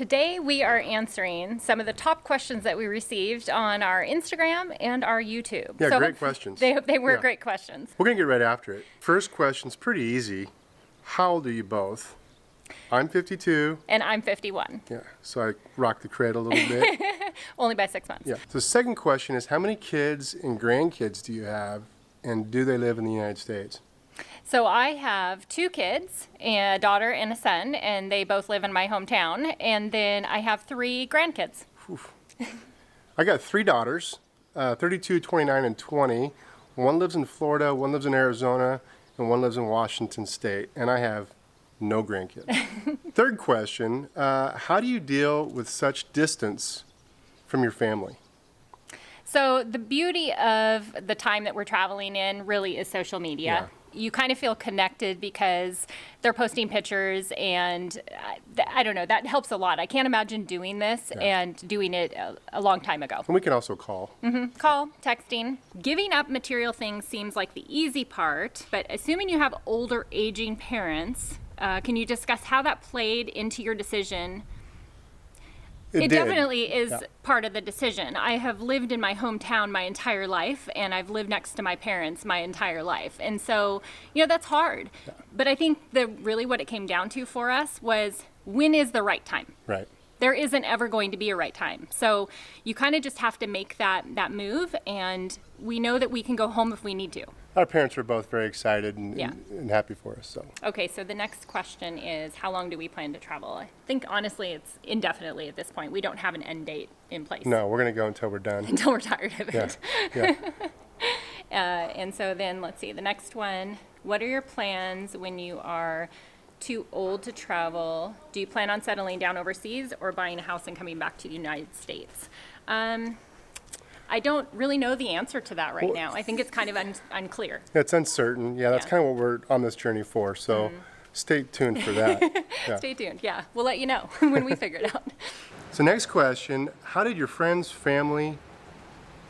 Today we are answering some of the top questions that we received on our Instagram and our YouTube. Yeah, great questions. They were great questions. We're going to get right after it. First question's pretty easy. How old are you both? I'm 52. And I'm 51. Yeah, so I rock the cradle a little bit. Only by 6 months. Yeah. So the second question is, how many kids and grandkids do you have, and do they live in the United States? So I have 2 kids, a daughter and a son, and they both live in my hometown. And then I have 3 grandkids. I got 3 daughters, 32, 29, and 20. One lives in Florida, one lives in Arizona, and one lives in Washington State. And I have no grandkids. Third question, how do you deal with such distance from your family? So the beauty of the time that we're traveling in really is social media. Yeah. You kind of feel connected because they're posting pictures, and I don't know, that helps a lot. I can't imagine doing this and doing it a long time ago. And we can also call. Call, texting. Giving up material things seems like the easy part, but assuming you have older, aging parents, can you discuss how that played into your decision? It definitely is part of the decision. I have lived in my hometown my entire life, and I've lived next to my parents my entire life. And so, that's hard. Yeah. But I think really what it came down to for us was, when is the right time? Right. There isn't ever going to be a right time. So you kind of just have to make that move, and we know that we can go home if we need to. Our parents were both very excited and happy for us. So. Okay, so the next question is, how long do we plan to travel? I think, honestly, it's indefinitely at this point. We don't have an end date in place. No, we're going to go until we're done. Until we're tired of it. Yeah. And so then, let's see, the next one. What are your plans when you are too old to travel? Do you plan on settling down overseas or buying a house and coming back to the United States? I don't really know the answer to that right now. I think it's kind of unclear. It's uncertain. Yeah, that's kind of what we're on this journey for. So stay tuned for that. Yeah. Stay tuned. Yeah, we'll let you know when we figure it out. So next question, how did your friends, family,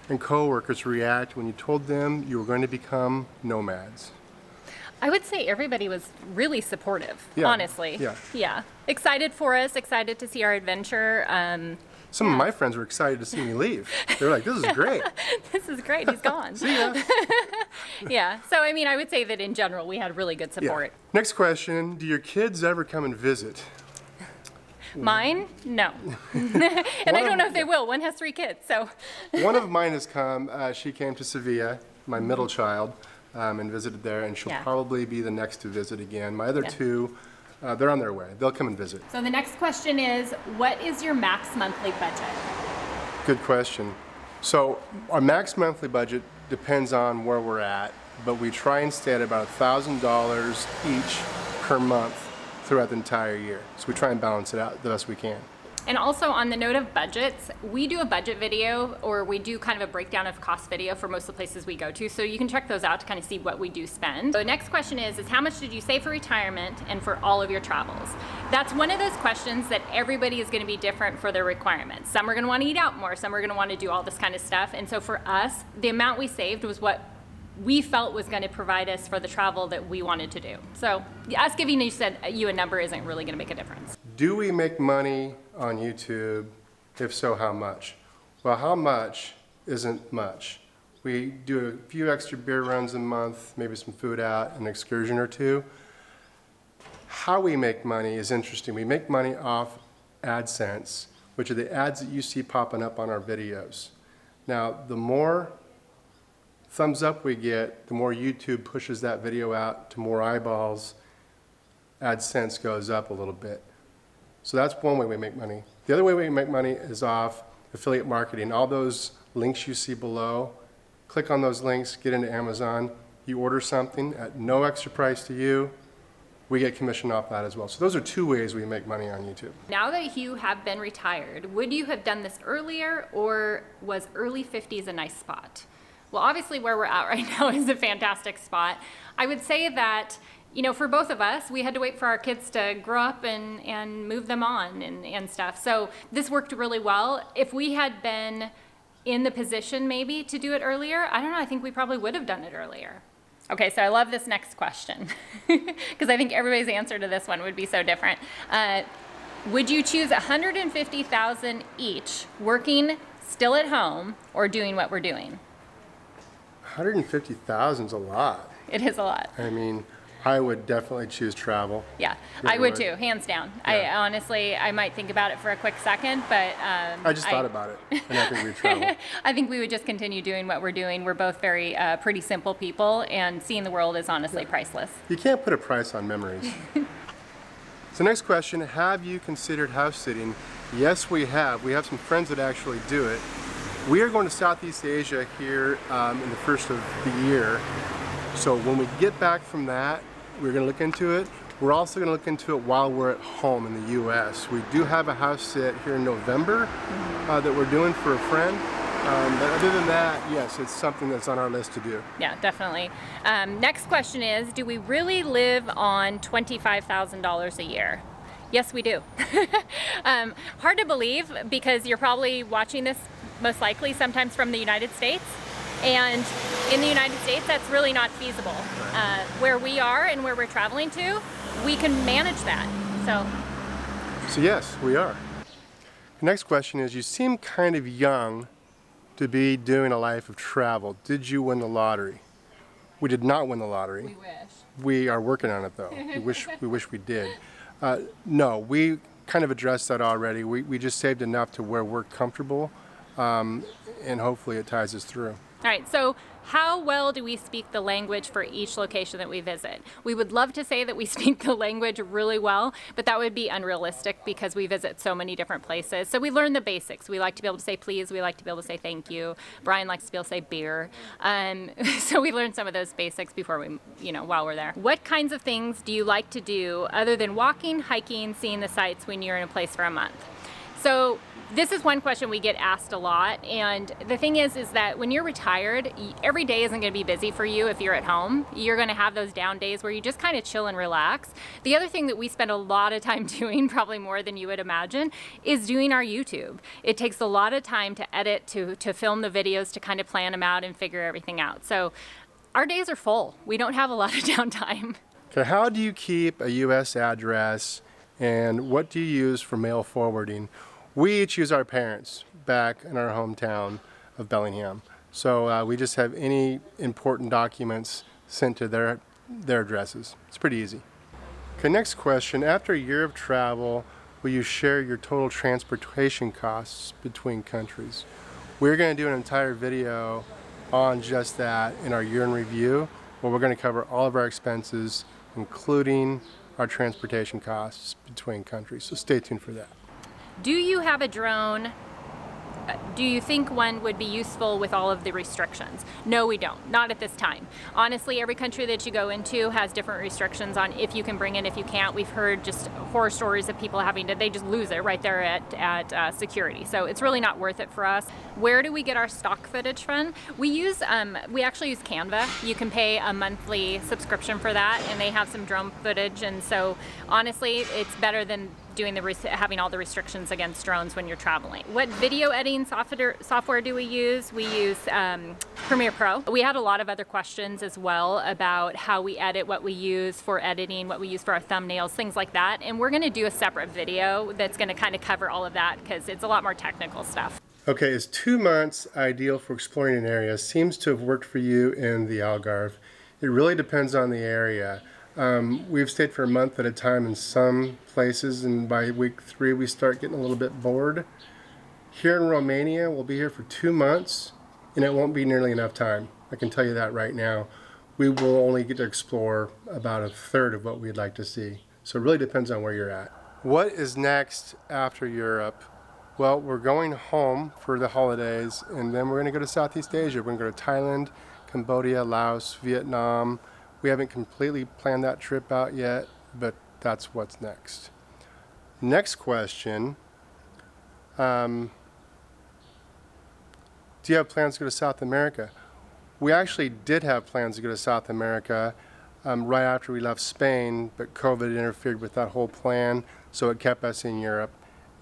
and coworkers react when you told them you were going to become nomads? I would say everybody was really supportive, honestly. Yeah. Excited for us, excited to see our adventure. Some of my friends were excited to see me leave. They were like, this is great. This is great. He's gone. See ya. Yeah. So, I would say that in general, we had really good support. Yeah. Next question, do your kids ever come and visit? Mine? No. And I don't know if they will. One has 3 kids, so. One of mine has come. She came to Sevilla, my middle child, and visited there, and she'll probably be the next to visit again. My other 2, they're on their way. They'll come and visit. So the next question is, what is your max monthly budget? Good question. So our max monthly budget depends on where we're at, but we try and stay at about $1,000 each per month throughout the entire year. So we try and balance it out the best we can. And also, on the note of budgets, we do a budget video, or we do kind of a breakdown of cost video for most of the places we go to. So you can check those out to kind of see what we do spend. So the next question is how much did you save for retirement and for all of your travels? That's one of those questions that everybody is going to be different for their requirements. Some are going to want to eat out more. Some are going to want to do all this kind of stuff. And so for us, the amount we saved was what we felt was going to provide us for the travel that we wanted to do. So us giving you a number isn't really going to make a difference. Do we make money on YouTube? If so, how much? Well, how much isn't much. We do a few extra beer runs a month, maybe some food out, an excursion or 2. How we make money is interesting. We make money off AdSense, which are the ads that you see popping up on our videos. Now, the more thumbs up we get, the more YouTube pushes that video out to more eyeballs. AdSense goes up a little bit. So that's one way we make money. The other way we make money is off affiliate marketing. All those links you see below, click on those links, get into Amazon. You order something at no extra price to you, we get commission off that as well. So those are 2 ways we make money on YouTube. Now that you have been retired, would you have done this earlier, or was early 50s a nice spot? Well, obviously where we're at right now is a fantastic spot. I would say that, for both of us, we had to wait for our kids to grow up and move them on and stuff. So this worked really well. If we had been in the position maybe to do it earlier, I don't know, I think we probably would have done it earlier. Okay, so I love this next question because I think everybody's answer to this one would be so different. Would you choose 150,000 each, working still at home, or doing what we're doing? 150,000 is a lot. It is a lot. I mean, I would definitely choose travel. Yeah, Yeah, I would would. too, hands down. Yeah. I might think about it for a quick second, but I just thought about it, and I think we'd travel. I think we would just continue doing what we're doing. We're both very pretty simple people, and seeing the world is honestly priceless. You can't put a price on memories. So next question, have you considered house sitting? Yes, we have. We have some friends that actually do it. We are going to Southeast Asia here in the first of the year. So when we get back from that, we're going to look into it. We're also going to look into it while we're at home in the U.S. We do have a house sit here in November that we're doing for a friend. But other than that, yes, it's something that's on our list to do. Yeah, definitely. Next question is, do we really live on $25,000 a year? Yes, we do. Hard to believe because you're probably watching this most likely sometimes from the United States. And in the United States, that's really not feasible. Where we are and where we're traveling to, we can manage that. So yes, we are. The next question is, you seem kind of young to be doing a life of travel. Did you win the lottery? We did not win the lottery. We wish. We are working on it though. We wish we did. No, we kind of addressed that already. We just saved enough to where we're comfortable, and hopefully it ties us through. All right, so how well do we speak the language for each location that we visit? We would love to say that we speak the language really well, but that would be unrealistic because we visit so many different places. So we learn the basics. We like to be able to say please. We like to be able to say thank you. Brian likes to be able to say beer. So we learn some of those basics before we, while we're there. What kinds of things do you like to do other than walking, hiking, seeing the sights when you're in a place for a month? So this is one question we get asked a lot, and the thing is that when you're retired, every day isn't going to be busy for you if you're at home. You're going to have those down days where you just kind of chill and relax. The other thing that we spend a lot of time doing, probably more than you would imagine, is doing our YouTube. It takes a lot of time to edit, to film the videos, to kind of plan them out and figure everything out. So our days are full. We don't have a lot of downtime. Okay, how do you keep a U.S. address, and what do you use for mail forwarding? We each use our parents back in our hometown of Bellingham. So we just have any important documents sent to their addresses. It's pretty easy. Okay, next question. After a year of travel, will you share your total transportation costs between countries? We're going to do an entire video on just that in our year in review, where we're going to cover all of our expenses, including our transportation costs between countries. So stay tuned for that. Do you have a drone? Do you think one would be useful with all of the restrictions? No, we don't. Not at this time. Honestly, every country that you go into has different restrictions on if you can bring it, if you can't. We've heard just horror stories of people they just lose it right there at security. So it's really not worth it for us. Where do we get our stock footage from? We actually use Canva. You can pay a monthly subscription for that, and they have some drone footage. And so honestly, it's better than having all the restrictions against drones when you're traveling. What video editing software do we use? We use Premiere Pro. We had a lot of other questions as well about how we edit, what we use for editing, what we use for our thumbnails, things like that. And we're going to do a separate video that's going to kind of cover all of that because it's a lot more technical stuff. Okay, is 2 months ideal for exploring an area? Seems to have worked for you in the Algarve. It really depends on the area. We've stayed for a month at a time in some places, and by week 3 we start getting a little bit bored. Here in Romania, we'll be here for 2 months, and it won't be nearly enough time. I can tell you that right now. We will only get to explore about a third of what we'd like to see. So it really depends on where you're at. What is next after Europe? Well, we're going home for the holidays, and then we're going to go to Southeast Asia. We're going to go to Thailand, Cambodia, Laos, Vietnam. We haven't completely planned that trip out yet, but that's what's next. Next question. Do you have plans to go to South America? We actually did have plans to go to South America right after we left Spain, but COVID interfered with that whole plan, so it kept us in Europe.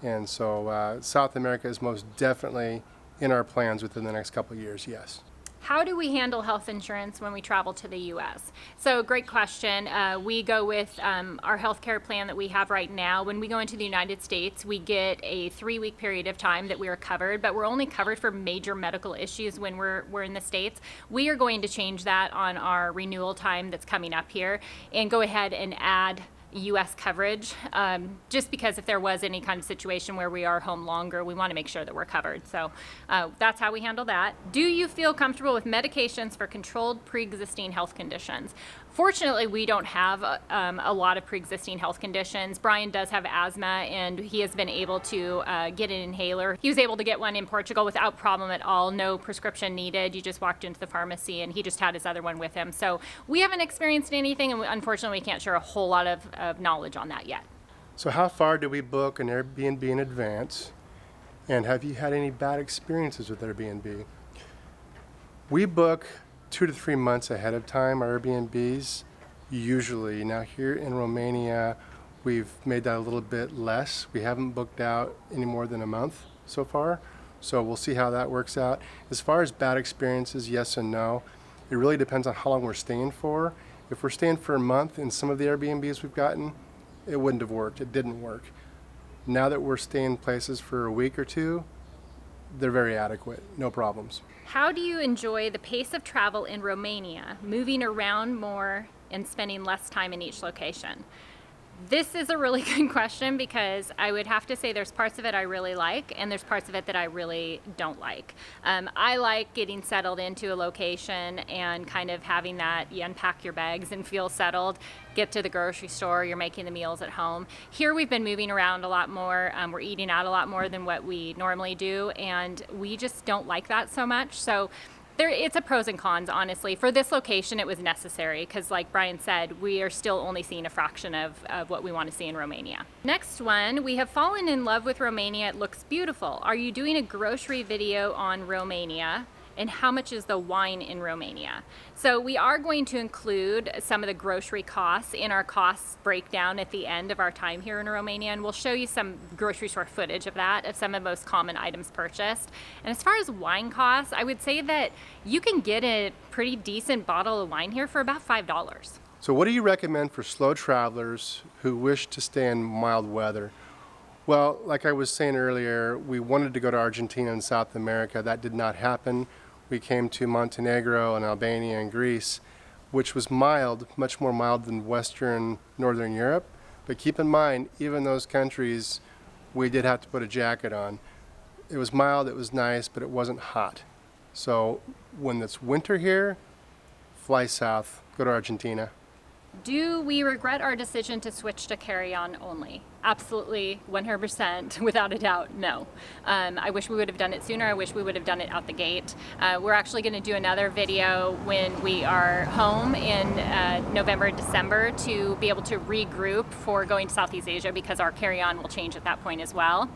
And so South America is most definitely in our plans within the next couple of years, yes. How do we handle health insurance when we travel to the U.S.? So great question. We go with our healthcare plan that we have right now. When we go into the United States, we get a 3-week period of time that we are covered, but we're only covered for major medical issues when we're in the States. We are going to change that on our renewal time that's coming up here and go ahead and add U.S. coverage, just because if there was any kind of situation where we are home longer, we want to make sure that we're covered. So that's how we handle that. Do you feel comfortable with medications for controlled pre-existing health conditions? Fortunately, we don't have a lot of pre-existing health conditions. Brian does have asthma, and he has been able to get an inhaler. He was able to get one in Portugal without problem at all. No prescription needed. You just walked into the pharmacy, and he just had his other one with him. So we haven't experienced anything, and unfortunately, we can't share a whole lot of knowledge on that yet. So how far do we book an Airbnb in advance? And have you had any bad experiences with Airbnb? We book 2 to 3 months ahead of time our Airbnbs, usually. Now here in Romania, we've made that a little bit less. We haven't booked out any more than a month so far, so we'll see how that works out. As far as bad experiences, yes and no. It really depends on how long we're staying for. If we're staying for a month in some of the Airbnbs we've gotten, it wouldn't have worked. It didn't work. Now that we're staying places for a week or two, they're very adequate, no problems. How do you enjoy the pace of travel in Romania, moving around more and spending less time in each location? This is a really good question because I would have to say there's parts of it I really like and there's parts of it that I really don't like. I like getting settled into a location and kind of having that, you unpack your bags and feel settled, get to the grocery store, you're making the meals at home. Here we've been moving around a lot more, we're eating out a lot more than what we normally do, and we just don't like that so much. So it's a pros and cons, honestly. For this location, it was necessary because, like Brian said, we are still only seeing a fraction of what we want to see in Romania. Next one, we have fallen in love with Romania. It looks beautiful. Are you doing a grocery video on Romania? And how much is the wine in Romania? So we are going to include some of the grocery costs in our costs breakdown at the end of our time here in Romania, and we'll show you some grocery store footage of that, of some of the most common items purchased. And as far as wine costs, I would say that you can get a pretty decent bottle of wine here for about $5. So what do you recommend for slow travelers who wish to stay in mild weather? Well, like I was saying earlier, we wanted to go to Argentina and South America. That did not happen. We came to Montenegro and Albania and Greece, which was mild, much more mild than Western, Northern Europe. But keep in mind, even those countries, we did have to put a jacket on. It was mild, it was nice, but it wasn't hot. So when it's winter here, fly south, go to Argentina. Do we regret our decision to switch to carry-on only? Absolutely, 100%, without a doubt, no. I wish we would have done it sooner. I wish we would have done it out the gate. We're actually going to do another video when we are home in November and December to be able to regroup for going to Southeast Asia because our carry-on will change at that point as well.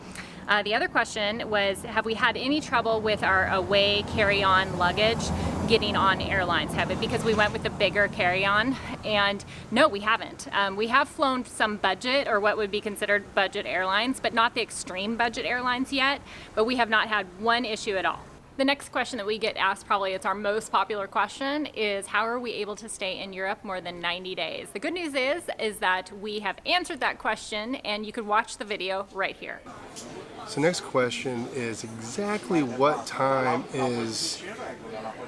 The other question was, have we had any trouble with our away carry-on luggage getting on airlines? Because we went with the bigger carry-on, and no, we haven't. We have flown some budget, or what would be considered budget airlines, but not the extreme budget airlines yet, but we have not had one issue at all. The next question that we get asked, probably it's our most popular question, is how are we able to stay in Europe more than 90 days? The good news is that we have answered that question, and you could watch the video right here. So next question is, exactly what time is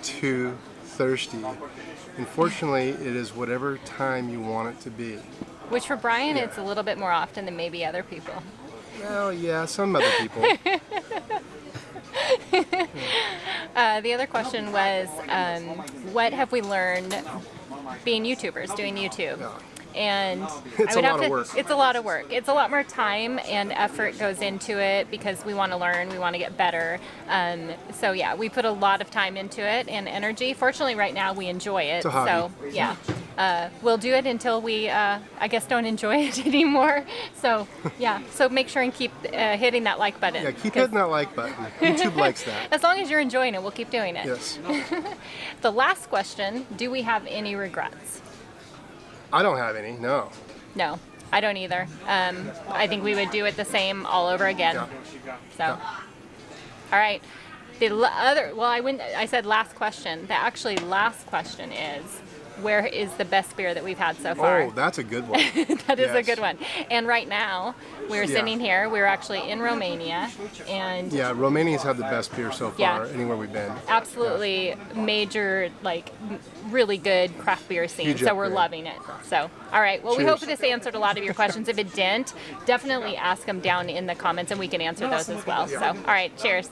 too thirsty? Unfortunately, it is whatever time you want it to be. Which for Brian, it's a little bit more often than maybe other people. Well, yeah, some other people. The other question was, what have we learned being YouTubers, doing YouTube? Yeah. And It's a lot of work. It's a lot of work. It's a lot more time and effort goes into it because we want to learn, we want to get better. So yeah, we put a lot of time into it and energy. Fortunately, right now we enjoy it. It's a hobby. So yeah, we'll do it until we, I guess, don't enjoy it anymore. So yeah, so make sure and keep hitting that like button. Yeah, keep hitting that like button. YouTube likes that. As long as you're enjoying it, we'll keep doing it. Yes. The last question, do we have any regrets? I don't have any, no. No, I don't either. I think we would do it the same all over again. Yeah. So, all right. I said last question. The actually last question is, where is the best beer that we've had so far? Oh, that's a good one. That is a Yes. good one. And right now, we're sitting here. We're actually in Romania, and Yeah, Romania's had the best beer so far Yeah. anywhere we've been. absolutely major, like really good craft beer scene. Huge So we're upgrade. loving it. So, all right. Well, we Cheers. hope this answered a lot of your questions. If it didn't, definitely ask them down in the comments, and we can answer those as well. So, all right. Cheers.